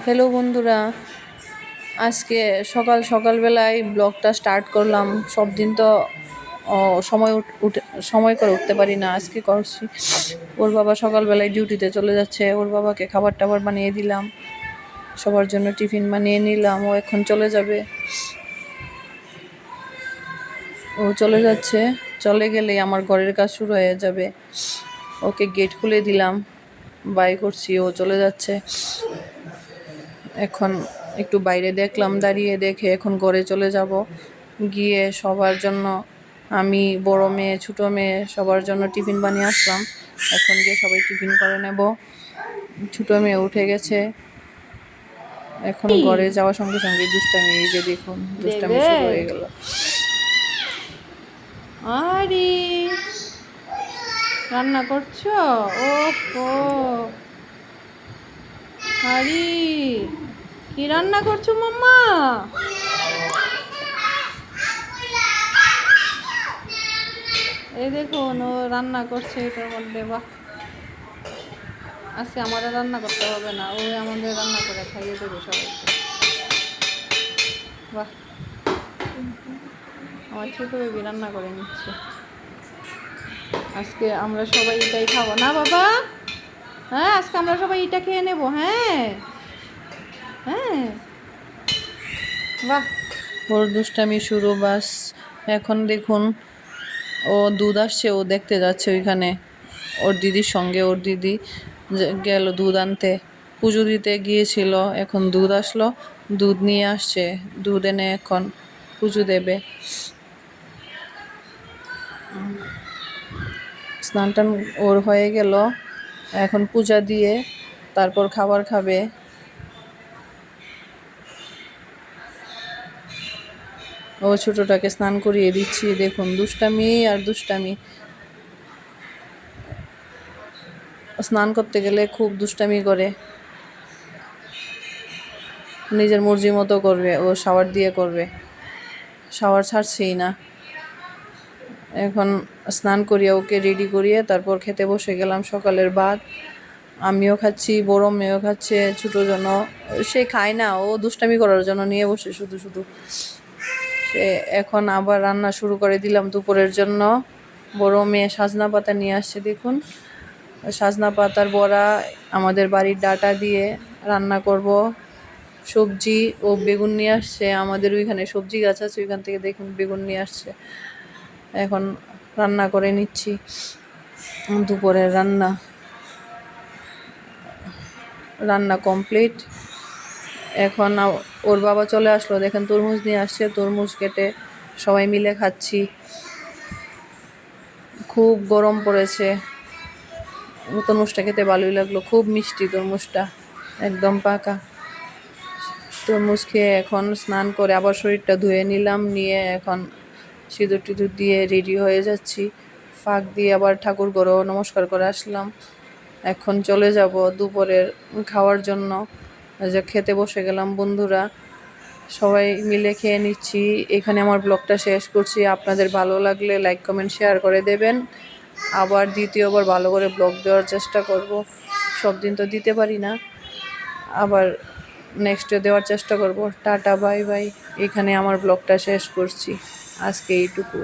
Hello বন্ধুরা, আজকে সকালবেলায় ব্লগটা স্টার্ট করলাম। সব দিন তো সময় করে উঠতে পারি না, আজকে করছি। ওর বাবা সকালবেলায় ডিউটিতে চলে যাচ্ছে, ওর বাবাকে খাবার টাবার বানিয়ে দিলাম, সবার জন্য টিফিন বানিয়ে নিলাম। ও এখন চলে যাবে, ও চলে যাচ্ছে। চলে গেলেই আমার ঘরের কাজ শুরু হয়ে যাবে। ওকে গেট খুলে দিলাম, বাই করছি, ও চলে যাচ্ছে। এখন একটু বাইরে দেখলাম, দাঁড়িয়ে দেখে এখন ঘরে চলে যাব। গিয়ে সবার জন্য, আমি বড় মেয়ে ছোট মেয়ে সবার জন্য টিফিন বানিয়ে আসলাম। এখন গিয়ে সবাই টিফিন করে নেব। ছোট মেয়ে উঠে গেছে, এখন ঘরে যাওয়ার সঙ্গে সঙ্গে দুষ্টামি, এই যে দেখুন দুষ্টামি শুরু হয়ে গেল। আরে রান্না করছো? ও আরে কি রান্না করছো মাম্মা? এই দেখুন ও রান্না করছে এটার মধ্যে। বাহ, আজকে আমাদের রান্না করতে হবে না, ও আমাদের রান্না করে খাইয়ে দেবে সবাইকে। বাহ, আমার ছোট বেবি রান্না করে নিচ্ছে। আজকে আমরা সবাই এটাই খাবো না বাবা? হ্যাঁ, আজকে আমরা সবাই এটা খেয়ে নেবো। হ্যাঁ হ্যাঁ, বাহ, ওর দুষ্টামি শুরু। বাস, এখন দেখুন ও দুধ আসছে, ও দেখতে যাচ্ছে ওইখানে ওর দিদির সঙ্গে। ওর দিদি গেল দুধ আনতে, পুজো দিতে গিয়েছিল, এখন দুধ আসলো, দুধ নিয়ে আসছে। দুধ এনে এখন পুজো দেবে। স্নান টান ওর হয়ে গেল, এখন পূজা দিয়ে তারপর খাবার খাবে। ও ছোটটাকে স্নান করিয়ে দিচ্ছি। দেখুন দুষ্টামি আর দুষ্টামি। স্নান করতে গেলে খুব দুষ্টামি করে, নিজের মর্জি মতো করবে। ও শাওয়ার দিয়ে করবে, শাওয়ার ছাড়ছেই না। এখন স্নান করিয়ে ওকে রেডি করিয়ে তারপর খেতে বসে গেলাম সকালের ভাত। আমিও খাচ্ছি, বড় মেয়েও খাচ্ছে, ছোটো জন্য সে খায় না, ও দুষ্টামি করার জন্য নিয়ে বসে শুধু শুধু। সে এখন আবার রান্না শুরু করে দিলাম দুপুরের জন্য। বড় মেয়ে সাজনা পাতা নিয়ে আসছে, দেখুন সাজনা পাতার বড়া আমাদের বাড়ির ডাঁটা দিয়ে রান্না করব। সবজি ও বেগুন নিয়ে আসছে, আমাদের ওইখানে সবজি গাছ আছে, ওইখান থেকে দেখুন বেগুন নিয়ে আসছে। এখন রান্না করে নিচ্ছি দুপুরের রান্না কমপ্লিট। এখন ওর বাবা চলে আসলো, দেখেন তরমুজ নিয়ে আসছে, তরমুজ কেটে সবাই মিলে খাচ্ছি। খুব গরম পড়েছে, তরমুজটা খেতে ভালোই লাগলো, খুব মিষ্টি তরমুজটা, একদম পাকা। তরমুজ খেয়ে এখন স্নান করে আবার শরীরটা ধুয়ে নিলাম, নিয়ে এখন সিঁদুর টিঁদুর দিয়ে রেডি হয়ে যাচ্ছি। ফাঁক দিয়ে আবার ঠাকুর ঘরেও নমস্কার করে আসলাম। এখন চলে যাব দুপুরের খাওয়ার জন্য। যে খেতে বসে গেলাম বন্ধুরা, সবাই মিলে খেয়ে নিচ্ছি। এখানে আমার ব্লগটা শেষ করছি। আপনাদের ভালো লাগলে লাইক কমেন্ট শেয়ার করে দেবেন। আবার দ্বিতীয়বার ভালো করে ব্লগ দেওয়ার চেষ্টা করব, সব দিন তো দিতে পারি না, আবার নেক্সটে দেওয়ার চেষ্টা করব। Tata, bye bye. এখানে আমার ব্লগটা শেষ করছি, আজকে এইটুকু।